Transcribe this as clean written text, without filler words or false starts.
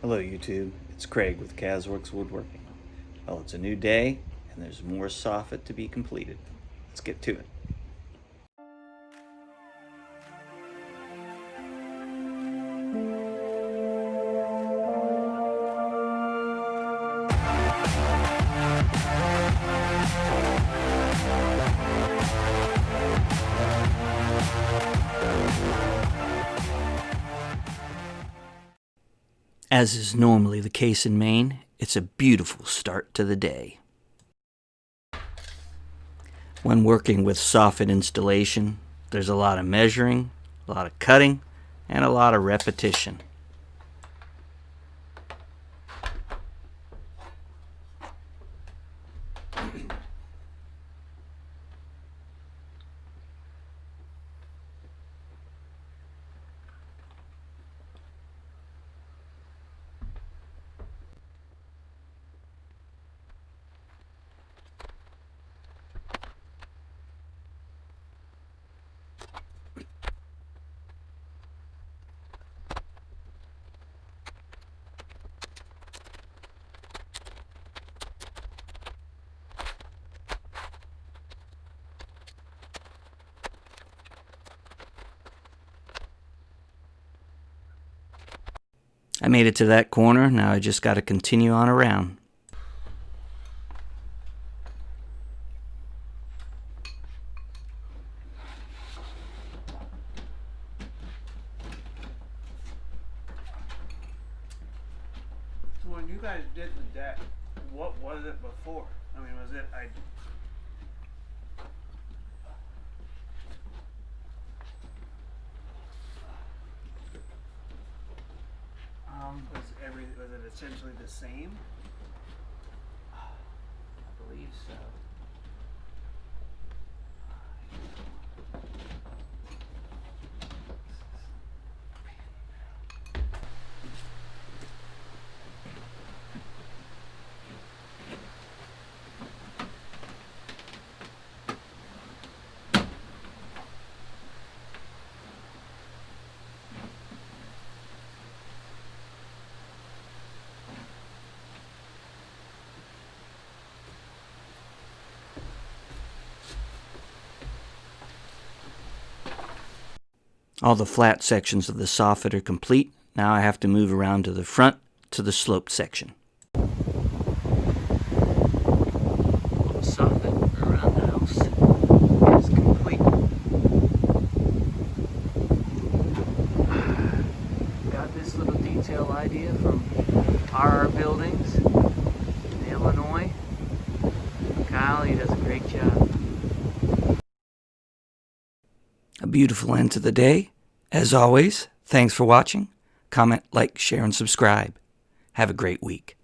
Hello YouTube, it's Craig with Casworks Woodworking. Well, it's a new day and there's more soffit to be completed. Let's get to it. As is normally the case in Maine, it's a beautiful start to the day. When working with soffit installation, there's a lot of measuring, a lot of cutting, and a lot of repetition. I made it to that corner, now I just got to continue on around. So when you guys did the deck, what was it before? I mean, was it was it essentially the same? I believe so. All the flat sections of the soffit are complete. Now I have to move around to the front to the sloped section. All the soffit around the house is complete. Got this little detail idea from RR Buildings in Illinois. Kyle, he does a great job. A beautiful end to the day. As always, thanks for watching. Comment, like, share, and subscribe. Have a great week.